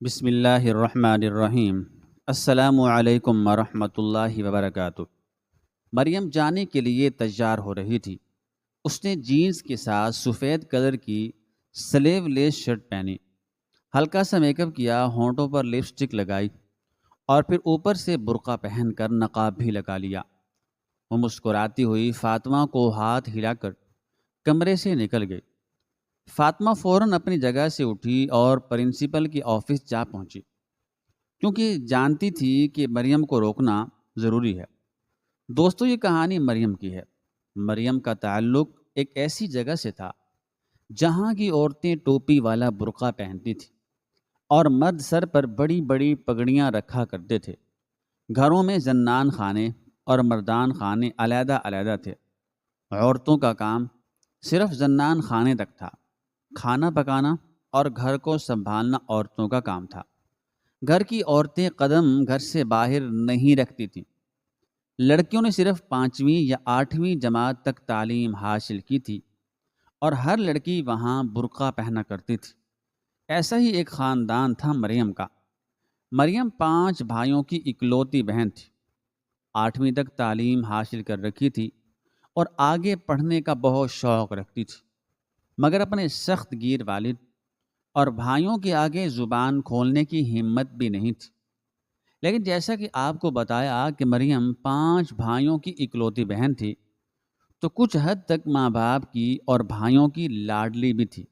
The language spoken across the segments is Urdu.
بسم اللہ الرحمن الرحیم۔ السلام علیکم ورحمۃ اللہ وبرکاتہ۔ مریم جانے کے لیے تیار ہو رہی تھی۔ اس نے جینز کے ساتھ سفید کلر کی سلیو لیس شرٹ پہنی، ہلکا سا میک اپ کیا، ہونٹوں پر لپسٹک لگائی اور پھر اوپر سے برقع پہن کر نقاب بھی لگا لیا۔ وہ مسکراتی ہوئی فاطمہ کو ہاتھ ہلا کر کمرے سے نکل گئی۔ فاطمہ فوراً اپنی جگہ سے اٹھی اور پرنسپل کے آفس جا پہنچی، کیونکہ جانتی تھی کہ مریم کو روکنا ضروری ہے۔ دوستو، یہ کہانی مریم کی ہے۔ مریم کا تعلق ایک ایسی جگہ سے تھا جہاں کی عورتیں ٹوپی والا برقع پہنتی تھیں اور مرد سر پر بڑی بڑی پگڑیاں رکھا کرتے تھے۔ گھروں میں زنان خانے اور مردان خانے علیحدہ علیحدہ تھے۔ عورتوں کا کام صرف زنان خانے تک تھا۔ کھانا پکانا اور گھر کو سنبھالنا عورتوں کا کام تھا۔ گھر کی عورتیں قدم گھر سے باہر نہیں رکھتی تھیں۔ لڑکیوں نے صرف 5ویں یا 8ویں جماعت تک تعلیم حاصل کی تھی اور ہر لڑکی وہاں برقع پہنا کرتی تھی۔ ایسا ہی ایک خاندان تھا مریم کا۔ مریم 5 بھائیوں کی اکلوتی بہن تھی۔ 8ویں تک تعلیم حاصل کر رکھی تھی اور آگے پڑھنے کا بہت شوق رکھتی تھی، مگر اپنے سخت گیر والد اور بھائیوں کے آگے زبان کھولنے کی ہمت بھی نہیں تھی۔ لیکن جیسا کہ آپ کو بتایا کہ مریم 5 بھائیوں کی اکلوتی بہن تھی، تو کچھ حد تک ماں باپ کی اور بھائیوں کی لاڈلی بھی تھی۔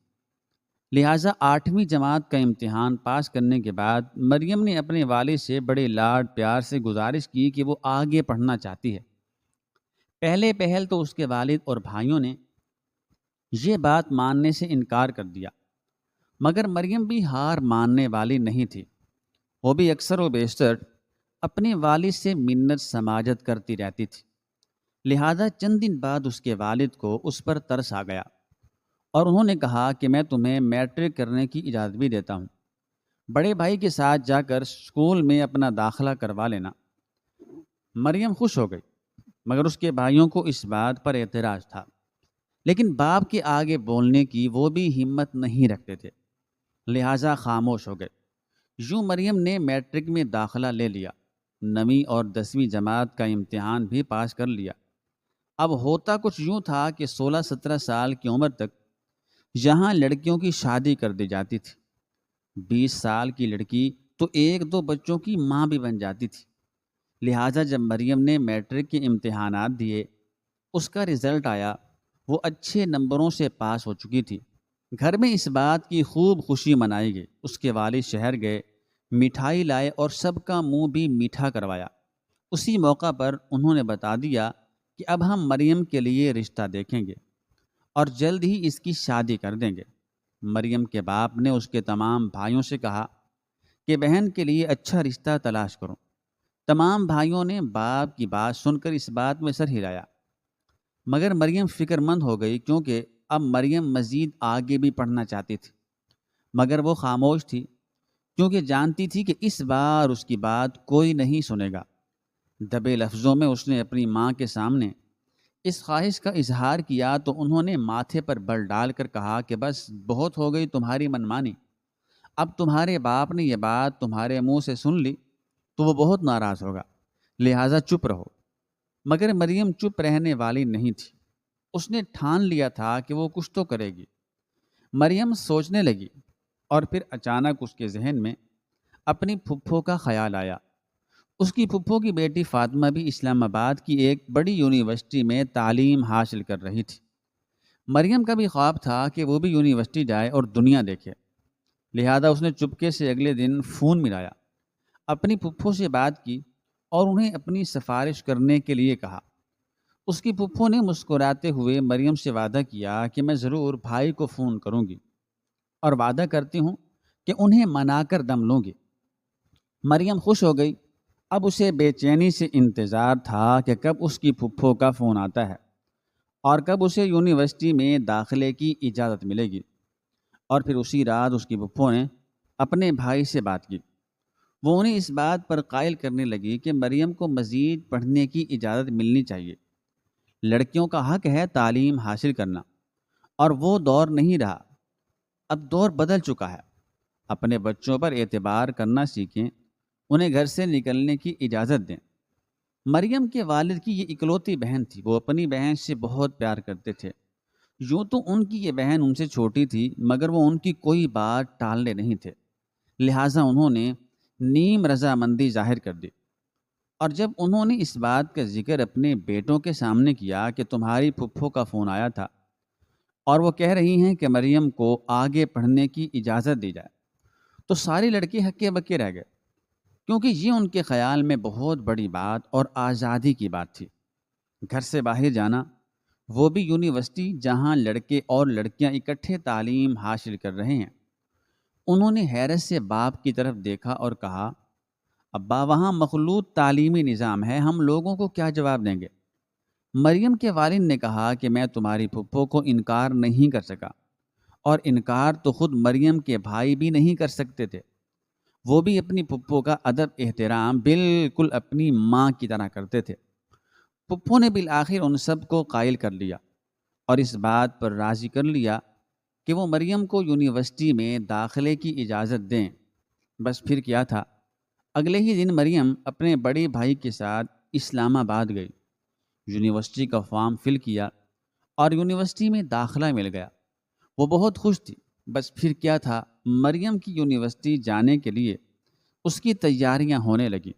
لہٰذا 8ویں جماعت کا امتحان پاس کرنے کے بعد مریم نے اپنے والد سے بڑے لاڈ پیار سے گزارش کی کہ وہ آگے پڑھنا چاہتی ہے۔ پہلے پہل تو اس کے والد اور بھائیوں نے یہ بات ماننے سے انکار کر دیا، مگر مریم بھی ہار ماننے والی نہیں تھی۔ وہ بھی اکثر و بیشتر اپنے والد سے منت سماجت کرتی رہتی تھی۔ لہذا چند دن بعد اس کے والد کو اس پر ترس آ گیا اور انہوں نے کہا کہ میں تمہیں میٹرک کرنے کی اجازت بھی دیتا ہوں، بڑے بھائی کے ساتھ جا کر اسکول میں اپنا داخلہ کروا لینا۔ مریم خوش ہو گئی، مگر اس کے بھائیوں کو اس بات پر اعتراض تھا، لیکن باپ کے آگے بولنے کی وہ بھی ہمت نہیں رکھتے تھے، لہٰذا خاموش ہو گئے۔ یوں مریم نے میٹرک میں داخلہ لے لیا، 9ویں اور 10ویں جماعت کا امتحان بھی پاس کر لیا۔ اب ہوتا کچھ یوں تھا کہ 16-17 سال کی عمر تک یہاں لڑکیوں کی شادی کر دی جاتی تھی۔ 20 سال کی لڑکی تو 1-2 بچوں کی ماں بھی بن جاتی تھی۔ لہٰذا جب مریم نے میٹرک کے امتحانات دیے، اس کا رزلٹ آیا، وہ اچھے نمبروں سے پاس ہو چکی تھی۔ گھر میں اس بات کی خوب خوشی منائی گئی۔ اس کے والد شہر گئے، مٹھائی لائے اور سب کا منہ بھی میٹھا کروایا۔ اسی موقع پر انہوں نے بتا دیا کہ اب ہم مریم کے لیے رشتہ دیکھیں گے اور جلد ہی اس کی شادی کر دیں گے۔ مریم کے باپ نے اس کے تمام بھائیوں سے کہا کہ بہن کے لیے اچھا رشتہ تلاش کرو۔ تمام بھائیوں نے باپ کی بات سن کر اس بات میں سر ہلایا، مگر مریم فکر مند ہو گئی، کیونکہ اب مریم مزید آگے بھی پڑھنا چاہتی تھی، مگر وہ خاموش تھی، کیونکہ جانتی تھی کہ اس بار اس کی بات کوئی نہیں سنے گا۔ دبے لفظوں میں اس نے اپنی ماں کے سامنے اس خواہش کا اظہار کیا تو انہوں نے ماتھے پر بل ڈال کر کہا کہ بس بہت ہو گئی تمہاری منمانی، اب تمہارے باپ نے یہ بات تمہارے منہ سے سن لی تو وہ بہت ناراض ہوگا، لہٰذا چپ رہو۔ مگر مریم چپ رہنے والی نہیں تھی۔ اس نے ٹھان لیا تھا کہ وہ کچھ تو کرے گی۔ مریم سوچنے لگی اور پھر اچانک اس کے ذہن میں اپنی پھپھو کا خیال آیا۔ اس کی پھپھو کی بیٹی فاطمہ بھی اسلام آباد کی ایک بڑی یونیورسٹی میں تعلیم حاصل کر رہی تھی۔ مریم کا بھی خواب تھا کہ وہ بھی یونیورسٹی جائے اور دنیا دیکھے، لہذا اس نے چپکے سے اگلے دن فون ملایا، اپنی پھپھو سے بات کی اور انہیں اپنی سفارش کرنے کے لیے کہا۔ اس کی پھپھو نے مسکراتے ہوئے مریم سے وعدہ کیا کہ میں ضرور بھائی کو فون کروں گی اور وعدہ کرتی ہوں کہ انہیں منا کر دم لوں گی۔ مریم خوش ہو گئی۔ اب اسے بے چینی سے انتظار تھا کہ کب اس کی پھپھو کا فون آتا ہے اور کب اسے یونیورسٹی میں داخلے کی اجازت ملے گی۔ اور پھر اسی رات اس کی پھپھو نے اپنے بھائی سے بات کی۔ وہ انہیں اس بات پر قائل کرنے لگی کہ مریم کو مزید پڑھنے کی اجازت ملنی چاہیے۔ لڑکیوں کا حق ہے تعلیم حاصل کرنا، اور وہ دور نہیں رہا، اب دور بدل چکا ہے۔ اپنے بچوں پر اعتبار کرنا سیکھیں، انہیں گھر سے نکلنے کی اجازت دیں۔ مریم کے والد کی یہ اکلوتی بہن تھی، وہ اپنی بہن سے بہت پیار کرتے تھے۔ یوں تو ان کی یہ بہن ان سے چھوٹی تھی، مگر وہ ان کی کوئی بات ٹالنے نہیں تھے، لہٰذا انہوں نے نیم رضامندی ظاہر کر دی۔ اور جب انہوں نے اس بات کا ذکر اپنے بیٹوں کے سامنے کیا کہ تمہاری پھپھو کا فون آیا تھا اور وہ کہہ رہی ہیں کہ مریم کو آگے پڑھنے کی اجازت دی جائے، تو سارے لڑکے ہکے بکے رہ گئے، کیونکہ یہ ان کے خیال میں بہت بڑی بات اور آزادی کی بات تھی۔ گھر سے باہر جانا، وہ بھی یونیورسٹی جہاں لڑکے اور لڑکیاں اکٹھے تعلیم حاصل کر رہے ہیں۔ انہوں نے حیرت سے باپ کی طرف دیکھا اور کہا، ابا وہاں مخلوط تعلیمی نظام ہے، ہم لوگوں کو کیا جواب دیں گے؟ مریم کے والد نے کہا کہ میں تمہاری پھپھو کو انکار نہیں کر سکا، اور انکار تو خود مریم کے بھائی بھی نہیں کر سکتے تھے۔ وہ بھی اپنی پھپھو کا ادب احترام بالکل اپنی ماں کی طرح کرتے تھے۔ پھپھو نے بالآخر ان سب کو قائل کر لیا اور اس بات پر راضی کر لیا کہ وہ مریم کو یونیورسٹی میں داخلے کی اجازت دیں۔ بس پھر کیا تھا، اگلے ہی دن مریم اپنے بڑے بھائی کے ساتھ اسلام آباد گئی، یونیورسٹی کا فارم فل کیا اور یونیورسٹی میں داخلہ مل گیا۔ وہ بہت خوش تھی۔ بس پھر کیا تھا، مریم کی یونیورسٹی جانے کے لیے اس کی تیاریاں ہونے لگیں۔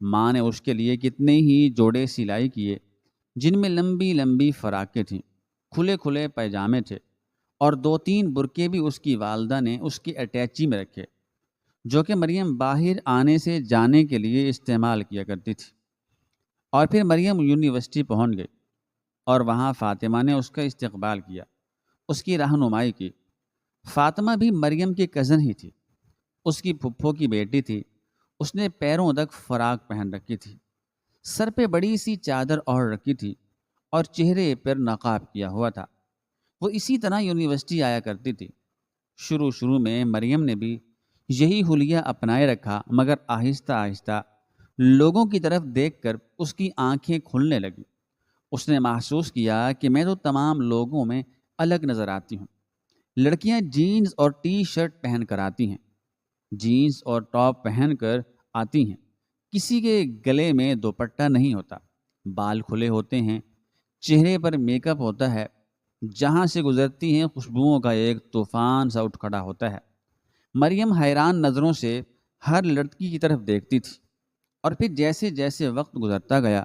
ماں نے اس کے لیے کتنے ہی جوڑے سلائی کیے، جن میں لمبی لمبی فراکیں تھیں، کھلے کھلے پیجامے تھے، اور 2-3 برقعے بھی اس کی والدہ نے اس کی اٹیچی میں رکھے، جو کہ مریم باہر آنے سے جانے کے لیے استعمال کیا کرتی تھی۔ اور پھر مریم یونیورسٹی پہنچ گئی اور وہاں فاطمہ نے اس کا استقبال کیا، اس کی رہنمائی کی۔ فاطمہ بھی مریم کی کزن ہی تھی، اس کی پھپھو کی بیٹی تھی۔ اس نے پیروں تک فراق پہن رکھی تھی، سر پہ بڑی سی چادر اوڑھ رکھی تھی اور چہرے پر نقاب کیا ہوا تھا۔ وہ اسی طرح یونیورسٹی آیا کرتی تھی۔ شروع میں مریم نے بھی یہی حلیہ اپنائے رکھا، مگر آہستہ آہستہ لوگوں کی طرف دیکھ کر اس کی آنکھیں کھلنے لگی۔ اس نے محسوس کیا کہ میں تو تمام لوگوں میں الگ نظر آتی ہوں۔ لڑکیاں جینز اور ٹی شرٹ پہن کر آتی ہیں، جینز اور ٹاپ پہن کر آتی ہیں، کسی کے گلے میں دوپٹہ نہیں ہوتا، بال کھلے ہوتے ہیں، چہرے پر میک اپ ہوتا ہے، جہاں سے گزرتی ہیں خوشبوؤں کا ایک طوفان سا اٹھ کھڑا ہوتا ہے۔ مریم حیران نظروں سے ہر لڑکی کی طرف دیکھتی تھی، اور پھر جیسے جیسے وقت گزرتا گیا،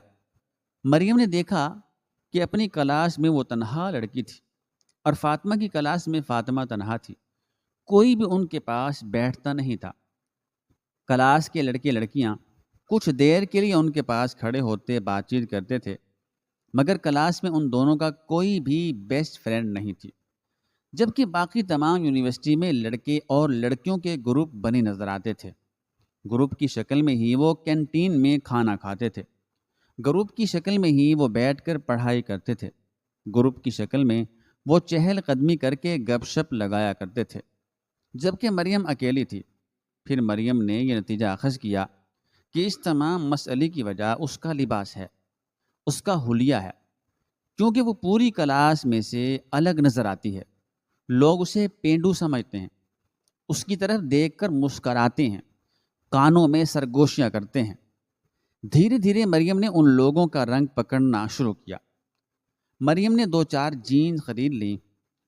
مریم نے دیکھا کہ اپنی کلاس میں وہ تنہا لڑکی تھی، اور فاطمہ کی کلاس میں فاطمہ تنہا تھی، کوئی بھی ان کے پاس بیٹھتا نہیں تھا۔ کلاس کے لڑکے لڑکیاں کچھ دیر کے لیے ان کے پاس کھڑے ہوتے بات چیت کرتے تھے، مگر کلاس میں ان دونوں کا کوئی بھی بیسٹ فرینڈ نہیں تھی، جبکہ باقی تمام یونیورسٹی میں لڑکے اور لڑکیوں کے گروپ بنے نظر آتے تھے۔ گروپ کی شکل میں ہی وہ کینٹین میں کھانا کھاتے تھے، گروپ کی شکل میں ہی وہ بیٹھ کر پڑھائی کرتے تھے، گروپ کی شکل میں وہ چہل قدمی کر کے گپ شپ لگایا کرتے تھے، جبکہ مریم اکیلی تھی۔ پھر مریم نے یہ نتیجہ اخذ کیا کہ اس تمام مسئلے کی وجہ اس کا لباس ہے، اس کا حلیہ ہے، کیونکہ وہ پوری کلاس میں سے الگ نظر آتی ہے۔ لوگ اسے پینڈو سمجھتے ہیں، اس کی طرف دیکھ کر مسکراتے ہیں، کانوں میں سرگوشیاں کرتے ہیں۔ دھیرے دھیرے مریم نے ان لوگوں کا رنگ پکڑنا شروع کیا۔ مریم نے 2-4 جینز خرید لی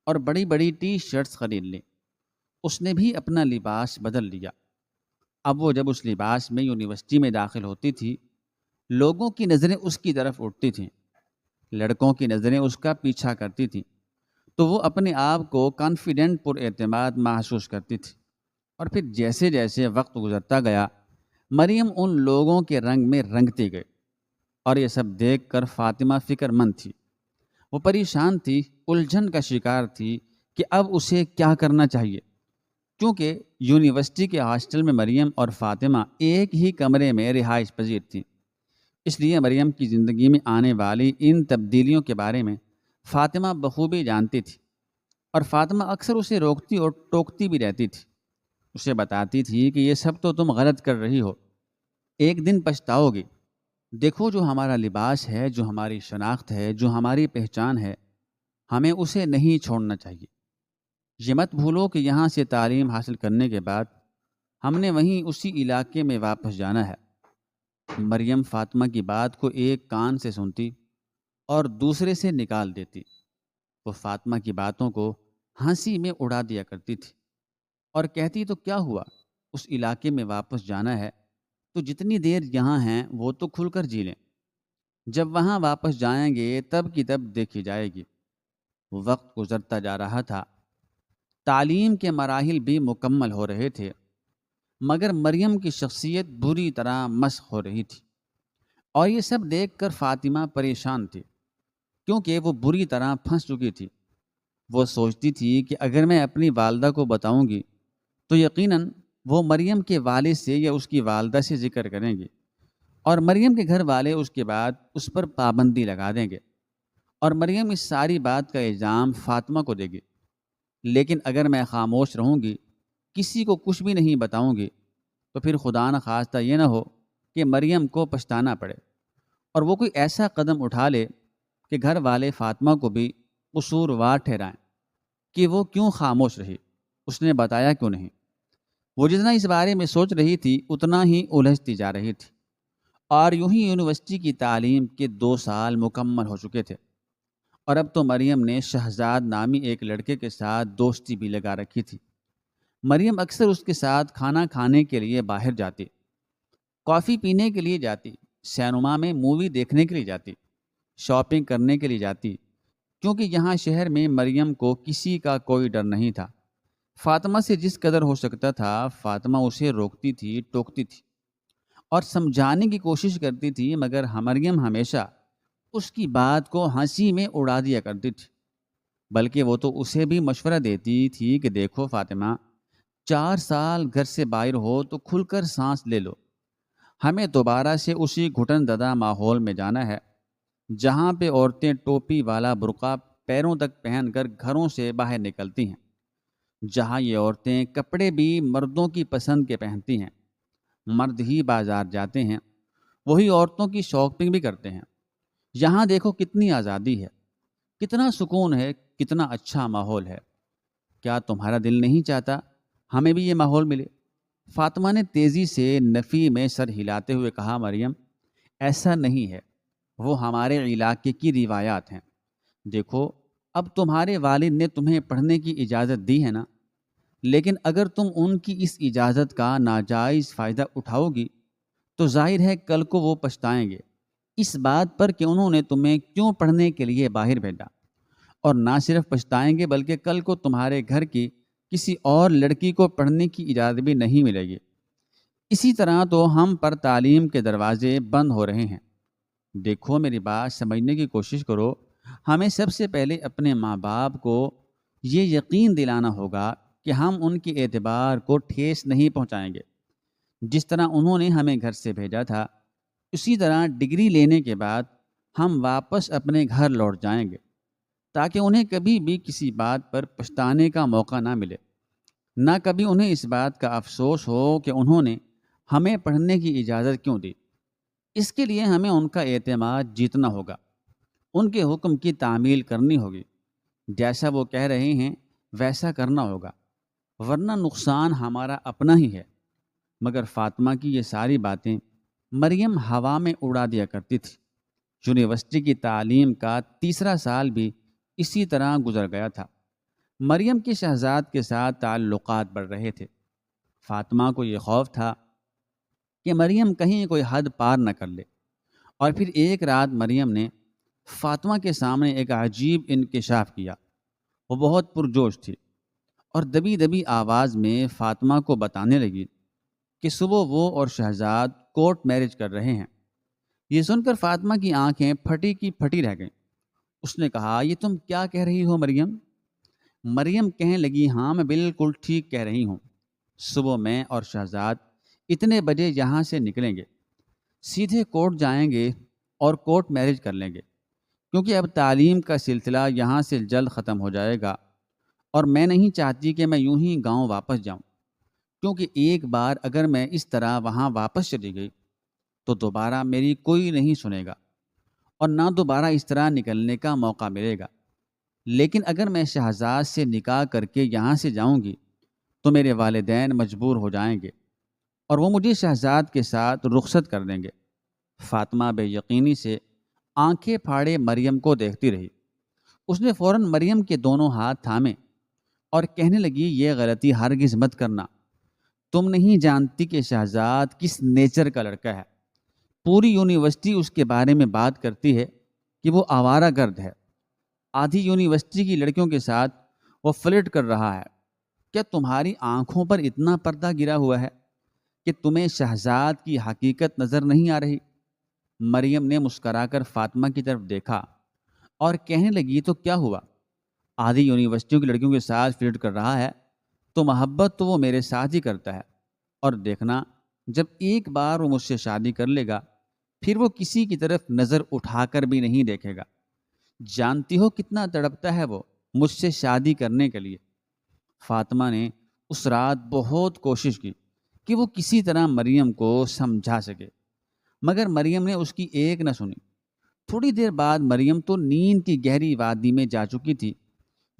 اور بڑی بڑی ٹی شرٹس خرید لی۔ اس نے بھی اپنا لباس بدل لیا۔ اب وہ جب اس لباس میں یونیورسٹی میں داخل ہوتی تھی، لوگوں کی نظریں اس کی طرف اٹھتی تھیں، لڑکوں کی نظریں اس کا پیچھا کرتی تھیں، تو وہ اپنے آپ کو کانفیڈنٹ پر اعتماد محسوس کرتی تھی۔ اور پھر جیسے جیسے وقت گزرتا گیا، مریم ان لوگوں کے رنگ میں رنگتی گئی، اور یہ سب دیکھ کر فاطمہ فکر مند تھی۔ وہ پریشان تھی، الجھن کا شکار تھی کہ اب اسے کیا کرنا چاہیے، کیونکہ یونیورسٹی کے ہاسٹل میں مریم اور فاطمہ ایک ہی کمرے میں رہائش پذیر تھیں۔ اس لیے مریم کی زندگی میں آنے والی ان تبدیلیوں کے بارے میں فاطمہ بخوبی جانتی تھی، اور فاطمہ اکثر اسے روکتی اور ٹوکتی بھی رہتی تھی، اسے بتاتی تھی کہ یہ سب تو تم غلط کر رہی ہو، ایک دن پچھتاؤ گی، دیکھو جو ہمارا لباس ہے، جو ہماری شناخت ہے، جو ہماری پہچان ہے، ہمیں اسے نہیں چھوڑنا چاہیے۔ یہ مت بھولو کہ یہاں سے تعلیم حاصل کرنے کے بعد ہم نے وہیں اسی علاقے میں واپس جانا ہے۔ مریم فاطمہ کی بات کو ایک کان سے سنتی اور دوسرے سے نکال دیتی۔ وہ فاطمہ کی باتوں کو ہنسی میں اڑا دیا کرتی تھی اور کہتی تو کیا ہوا، اس علاقے میں واپس جانا ہے تو جتنی دیر یہاں ہیں وہ تو کھل کر جی لیں، جب وہاں واپس جائیں گے تب کی تب دیکھی جائے گی۔ وقت گزرتا جا رہا تھا، تعلیم کے مراحل بھی مکمل ہو رہے تھے، مگر مریم کی شخصیت بری طرح مسخ ہو رہی تھی، اور یہ سب دیکھ کر فاطمہ پریشان تھی، کیونکہ وہ بری طرح پھنس چکی تھی۔ وہ سوچتی تھی کہ اگر میں اپنی والدہ کو بتاؤں گی تو یقیناً وہ مریم کے والد سے یا اس کی والدہ سے ذکر کریں گے، اور مریم کے گھر والے اس کے بعد اس پر پابندی لگا دیں گے، اور مریم اس ساری بات کا الزام فاطمہ کو دے گی۔ لیکن اگر میں خاموش رہوں گی، کسی کو کچھ بھی نہیں بتاؤں گی، تو پھر خدا نہ خواستہ یہ نہ ہو کہ مریم کو پچھتانا پڑے اور وہ کوئی ایسا قدم اٹھا لے کہ گھر والے فاطمہ کو بھی قصوروار ٹھہرائیں کہ وہ کیوں خاموش رہی، اس نے بتایا کیوں نہیں۔ وہ جتنا اس بارے میں سوچ رہی تھی اتنا ہی الجھتی جا رہی تھی، اور یوں ہی یونیورسٹی کی تعلیم کے 2 سال مکمل ہو چکے تھے، اور اب تو مریم نے شہزاد نامی ایک لڑکے کے ساتھ دوستی بھی لگا رکھی تھی۔ مریم اکثر اس کے ساتھ کھانا کھانے کے لیے باہر جاتی، کافی پینے کے لیے جاتی، سینما میں مووی دیکھنے کے لیے جاتی، شاپنگ کرنے کے لیے جاتی، کیونکہ یہاں شہر میں مریم کو کسی کا کوئی ڈر نہیں تھا۔ فاطمہ سے جس قدر ہو سکتا تھا فاطمہ اسے روکتی تھی، ٹوکتی تھی اور سمجھانے کی کوشش کرتی تھی، مگر مریم ہمیشہ اس کی بات کو ہنسی میں اڑا دیا کرتی تھی۔ بلکہ وہ تو اسے بھی مشورہ دیتی تھی کہ دیکھو فاطمہ، 4 سال گھر سے باہر ہو تو کھل کر سانس لے لو، ہمیں دوبارہ سے اسی گھٹن زدہ ماحول میں جانا ہے جہاں پہ عورتیں ٹوپی والا برقع پیروں تک پہن کر گھروں سے باہر نکلتی ہیں، جہاں یہ عورتیں کپڑے بھی مردوں کی پسند کے پہنتی ہیں، مرد ہی بازار جاتے ہیں، وہی عورتوں کی شاپنگ بھی کرتے ہیں۔ یہاں دیکھو کتنی آزادی ہے، کتنا سکون ہے، کتنا اچھا ماحول ہے۔ کیا تمہارا دل نہیں چاہتا ہمیں بھی یہ ماحول ملے؟ فاطمہ نے تیزی سے نفی میں سر ہلاتے ہوئے کہا، مریم ایسا نہیں ہے، وہ ہمارے علاقے کی روایات ہیں۔ دیکھو اب تمہارے والد نے تمہیں پڑھنے کی اجازت دی ہے نا، لیکن اگر تم ان کی اس اجازت کا ناجائز فائدہ اٹھاؤ گی تو ظاہر ہے کل کو وہ پچھتائیں گے اس بات پر کہ انہوں نے تمہیں کیوں پڑھنے کے لیے باہر بھیجا، اور نہ صرف پچھتائیں گے بلکہ کل کو تمہارے گھر کی کسی اور لڑکی کو پڑھنے کی اجازت بھی نہیں ملے گی۔ اسی طرح تو ہم پر تعلیم کے دروازے بند ہو رہے ہیں۔ دیکھو میری بات سمجھنے کی کوشش کرو، ہمیں سب سے پہلے اپنے ماں باپ کو یہ یقین دلانا ہوگا کہ ہم ان کے اعتبار کو ٹھیس نہیں پہنچائیں گے۔ جس طرح انہوں نے ہمیں گھر سے بھیجا تھا، اسی طرح ڈگری لینے کے بعد ہم واپس اپنے گھر لوٹ جائیں گے، تاکہ انہیں کبھی بھی کسی بات پر پچھتانے کا موقع نہ ملے، نہ کبھی انہیں اس بات کا افسوس ہو کہ انہوں نے ہمیں پڑھنے کی اجازت کیوں دی۔ اس کے لیے ہمیں ان کا اعتماد جیتنا ہوگا، ان کے حکم کی تعمیل کرنی ہوگی، جیسا وہ کہہ رہے ہیں ویسا کرنا ہوگا، ورنہ نقصان ہمارا اپنا ہی ہے۔ مگر فاطمہ کی یہ ساری باتیں مریم ہوا میں اڑا دیا کرتی تھی۔ یونیورسٹی کی تعلیم کا 3 سال بھی اسی طرح گزر گیا تھا۔ مریم کے شہزاد کے ساتھ تعلقات بڑھ رہے تھے۔ فاطمہ کو یہ خوف تھا کہ مریم کہیں کوئی حد پار نہ کر لے، اور پھر ایک رات مریم نے فاطمہ کے سامنے ایک عجیب انکشاف کیا۔ وہ بہت پرجوش تھی اور دبی دبی آواز میں فاطمہ کو بتانے لگی کہ صبح وہ اور شہزاد کورٹ میرج کر رہے ہیں۔ یہ سن کر فاطمہ کی آنکھیں پھٹی کی پھٹی رہ گئیں۔ اس نے کہا، یہ تم کیا کہہ رہی ہو مریم؟ مریم کہنے لگی، ہاں میں بالکل ٹھیک کہہ رہی ہوں۔ صبح میں اور شہزاد اتنے بجے یہاں سے نکلیں گے، سیدھے کورٹ جائیں گے اور کورٹ میرج کر لیں گے، کیونکہ اب تعلیم کا سلسلہ یہاں سے جلد ختم ہو جائے گا، اور میں نہیں چاہتی کہ میں یوں ہی گاؤں واپس جاؤں، کیونکہ ایک بار اگر میں اس طرح وہاں واپس چلی گئی تو دوبارہ میری کوئی نہیں سنے گا، اور نہ دوبارہ اس طرح نکلنے کا موقع ملے گا۔ لیکن اگر میں شہزاد سے نکاح کر کے یہاں سے جاؤں گی تو میرے والدین مجبور ہو جائیں گے اور وہ مجھے شہزاد کے ساتھ رخصت کر دیں گے۔ فاطمہ بے یقینی سے آنکھیں پھاڑے مریم کو دیکھتی رہی۔ اس نے فوراً مریم کے دونوں ہاتھ تھامے اور کہنے لگی، یہ غلطی ہرگز مت کرنا۔ تم نہیں جانتی کہ شہزاد کس نیچر کا لڑکا ہے۔ پوری یونیورسٹی اس کے بارے میں بات کرتی ہے کہ وہ آوارہ گرد ہے۔ آدھی یونیورسٹی کی لڑکیوں کے ساتھ وہ فلرٹ کر رہا ہے۔ کیا تمہاری آنکھوں پر اتنا پردہ گرا ہوا ہے کہ تمہیں شہزاد کی حقیقت نظر نہیں آ رہی؟ مریم نے مسکرا کر فاطمہ کی طرف دیکھا اور کہنے لگی، تو کیا ہوا؟ آدھی یونیورسٹیوں کی لڑکیوں کے ساتھ فلرٹ کر رہا ہے تو محبت تو وہ میرے ساتھ ہی کرتا ہے، اور دیکھنا جب ایک بار وہ مجھ سے شادی کر لے گا پھر وہ کسی کی طرف نظر اٹھا کر بھی نہیں دیکھے گا۔ جانتی ہو کتنا تڑپتا ہے وہ مجھ سے شادی کرنے کے لیے۔ فاطمہ نے اس رات بہت کوشش کی کہ وہ کسی طرح مریم کو سمجھا سکے، مگر مریم نے اس کی ایک نہ سنی۔ تھوڑی دیر بعد مریم تو نیند کی گہری وادی میں جا چکی تھی،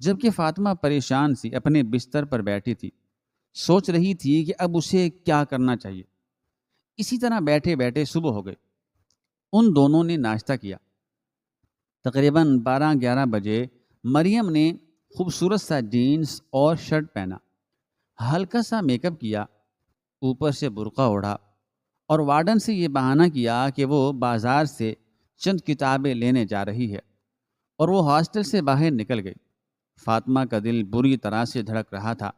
جبکہ فاطمہ پریشان سی اپنے بستر پر بیٹھی تھی، سوچ رہی تھی کہ اب اسے کیا کرنا چاہیے۔ اسی طرح بیٹھے بیٹھے صبح ہو گئی۔ ان دونوں نے ناشتہ کیا۔ تقریباً 12-11 بجے مریم نے خوبصورت سا جینس اور شرٹ پہنا، ہلکا سا میک اپ کیا، اوپر سے برقع اوڑھا اور وارڈن سے یہ بہانہ کیا کہ وہ بازار سے چند کتابیں لینے جا رہی ہے، اور وہ ہاسٹل سے باہر نکل گئی۔ فاطمہ کا دل بری طرح سے دھڑک رہا تھا۔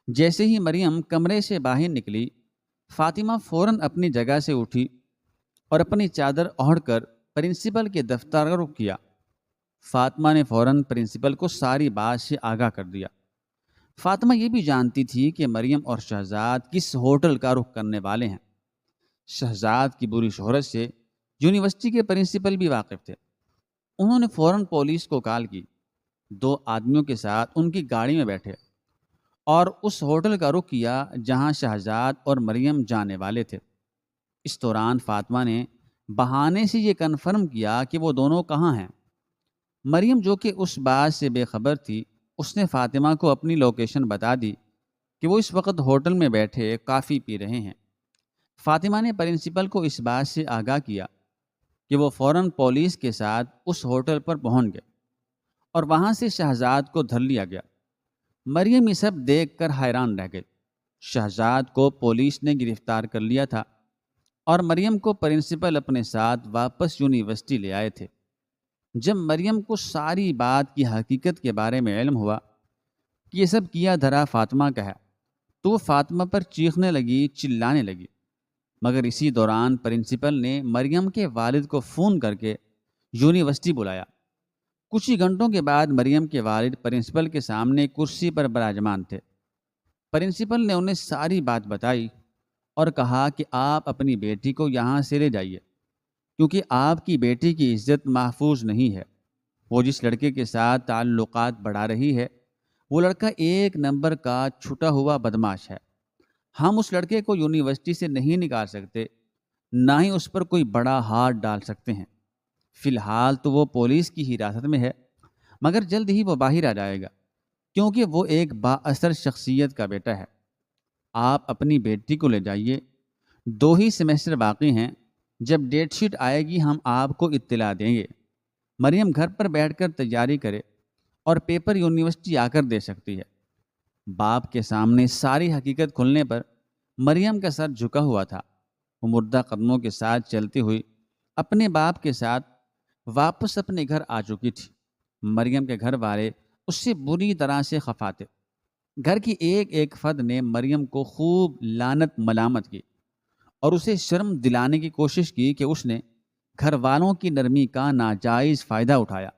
جیسے ہی مریم کمرے سے باہر نکلی، فاطمہ فوراً اپنی جگہ سے اٹھی اور اپنی چادر اوڑھ کر پرنسپل کے دفتر کا رخ کیا۔ فاطمہ نے فوراً پرنسپل کو ساری بات سے آگاہ کر دیا۔ فاطمہ یہ بھی جانتی تھی کہ مریم اور شہزاد کس ہوٹل کا رخ کرنے والے ہیں۔ شہزاد کی بری شہرت سے یونیورسٹی کے پرنسپل بھی واقف تھے۔ انہوں نے فوراً پولیس کو کال کی، 2 آدمیوں کے ساتھ ان کی گاڑی میں بیٹھے اور اس ہوٹل کا رخ کیا جہاں شہزاد اور مریم جانے والے تھے۔ اس دوران فاطمہ نے بہانے سے یہ کنفرم کیا کہ وہ دونوں کہاں ہیں۔ مریم جو کہ اس بات سے بے خبر تھی، اس نے فاطمہ کو اپنی لوکیشن بتا دی کہ وہ اس وقت ہوٹل میں بیٹھے کافی پی رہے ہیں۔ فاطمہ نے پرنسپل کو اس بات سے آگاہ کیا کہ وہ فوراً پولیس کے ساتھ اس ہوٹل پر پہنچ گئے اور وہاں سے شہزاد کو دھر لیا گیا۔ مریم یہ سب دیکھ کر حیران رہ گئی۔ شہزاد کو پولیس نے گرفتار کر لیا تھا اور مریم کو پرنسپل اپنے ساتھ واپس یونیورسٹی لے آئے تھے۔ جب مریم کو ساری بات کی حقیقت کے بارے میں علم ہوا کہ یہ سب کیا دھرا فاطمہ کا ہے، تو وہ فاطمہ پر چیخنے لگی، چلانے لگی۔ مگر اسی دوران پرنسپل نے مریم کے والد کو فون کر کے یونیورسٹی بلایا۔ کچھ ہی گھنٹوں کے بعد مریم کے والد پرنسپل کے سامنے کرسی پر براجمان تھے۔ پرنسپل نے انہیں ساری بات بتائی اور کہا کہ آپ اپنی بیٹی کو یہاں سے لے جائیے، کیونکہ آپ کی بیٹی کی عزت محفوظ نہیں ہے۔ وہ جس لڑکے کے ساتھ تعلقات بڑھا رہی ہے، وہ لڑکا 1 نمبر کا چھٹا ہوا بدماش ہے۔ ہم اس لڑکے کو یونیورسٹی سے نہیں نکال سکتے، نہ ہی اس پر کوئی بڑا ہاتھ ڈال سکتے ہیں۔ فی الحال تو وہ پولیس کی حراست میں ہے، مگر جلد ہی وہ باہر آ جائے گا، کیونکہ وہ ایک با اثر شخصیت کا بیٹا ہے۔ آپ اپنی بیٹی کو لے جائیے، 2 ہی سیمسٹر باقی ہیں، جب ڈیٹ شیٹ آئے گی ہم آپ کو اطلاع دیں گے۔ مریم گھر پر بیٹھ کر تیاری کرے اور پیپر یونیورسٹی آ کر دے سکتی ہے۔ باپ کے سامنے ساری حقیقت کھلنے پر مریم کا سر جھکا ہوا تھا۔ وہ مردہ قدموں کے ساتھ چلتی ہوئی اپنے باپ کے ساتھ واپس اپنے گھر آ چکی تھی۔ مریم کے گھر والے اس سے بری طرح سے خفا تھے۔ گھر کی ایک ایک فرد نے مریم کو خوب لعنت ملامت کی اور اسے شرم دلانے کی کوشش کی کہ اس نے گھر والوں کی نرمی کا ناجائز فائدہ اٹھایا۔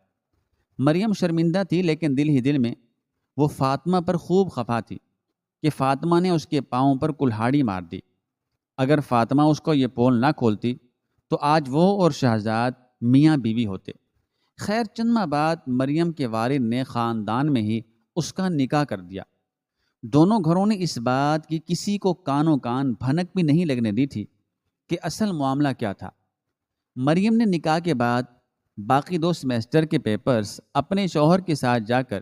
مریم شرمندہ تھی، لیکن دل ہی دل میں وہ فاطمہ پر خوب خفا تھی کہ فاطمہ نے اس کے پاؤں پر کلہاڑی مار دی۔ اگر فاطمہ اس کو یہ پول نہ کھولتی تو آج وہ اور شہزاد میاں بیوی ہوتے۔ خیر چند ماہ بعد مریم کے والد نے خاندان میں ہی اس کا نکاح کر دیا۔ دونوں گھروں نے اس بات کی کسی کو کانوں کان بھنک بھی نہیں لگنے دی تھی کہ اصل معاملہ کیا تھا۔ مریم نے نکاح کے بعد باقی 2 سیمیسٹر کے پیپرز اپنے شوہر کے ساتھ جا کر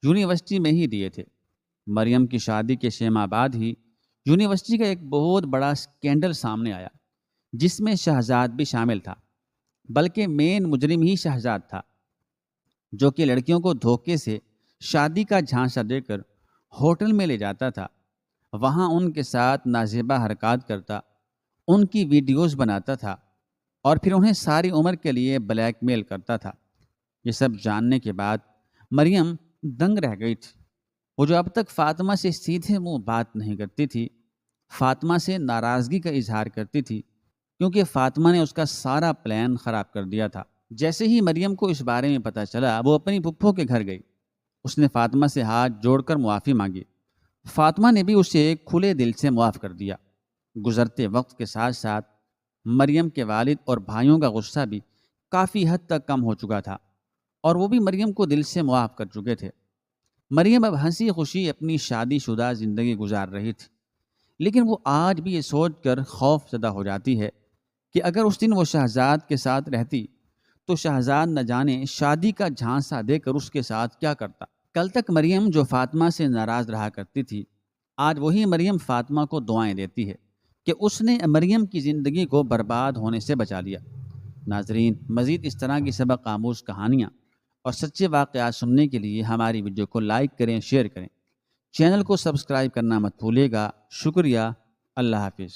یونیورسٹی میں ہی دیے تھے۔ مریم کی شادی کے 6 ماہ بعد ہی یونیورسٹی کا ایک بہت بڑا اسکینڈل سامنے آیا، جس میں شہزاد بھی شامل تھا، بلکہ مین مجرم ہی شہزاد تھا، جو کہ لڑکیوں کو دھوکے سے شادی کا جھانسا دے کر ہوٹل میں لے جاتا تھا، وہاں ان کے ساتھ نازیبا حرکات کرتا، ان کی ویڈیوز بناتا تھا اور پھر انہیں ساری عمر کے لیے بلیک میل کرتا تھا۔ یہ سب جاننے کے بعد مریم دنگ رہ گئی تھی۔ وہ جو اب تک فاطمہ سے سیدھے منہ بات نہیں کرتی تھی، فاطمہ سے ناراضگی کا اظہار کرتی تھی، کیونکہ فاطمہ نے اس کا سارا پلان خراب کر دیا تھا۔ جیسے ہی مریم کو اس بارے میں پتہ چلا، وہ اپنی پھپھو کے گھر گئی۔ اس نے فاطمہ سے ہاتھ جوڑ کر معافی مانگی۔ فاطمہ نے بھی اسے کھلے دل سے معاف کر دیا۔ گزرتے وقت کے ساتھ ساتھ مریم کے والد اور بھائیوں کا غصہ بھی کافی حد تک کم ہو چکا تھا، اور وہ بھی مریم کو دل سے معاف کر چکے تھے۔ مریم اب ہنسی خوشی اپنی شادی شدہ زندگی گزار رہی تھی، لیکن وہ آج بھی یہ سوچ کر خوف زدہ ہو جاتی ہے کہ اگر اس دن وہ شہزاد کے ساتھ رہتی تو شہزاد نہ جانے شادی کا جھانسا دے کر اس کے ساتھ کیا کرتا۔ کل تک مریم جو فاطمہ سے ناراض رہا کرتی تھی، آج وہی مریم فاطمہ کو دعائیں دیتی ہے کہ اس نے مریم کی زندگی کو برباد ہونے سے بچا لیا۔ ناظرین، مزید اس طرح کی سبق آموز کہانیاں اور سچے واقعات سننے کے لیے ہماری ویڈیو کو لائک کریں، شیئر کریں، چینل کو سبسکرائب کرنا مت بھولیے گا۔ شکریہ۔ اللہ حافظ۔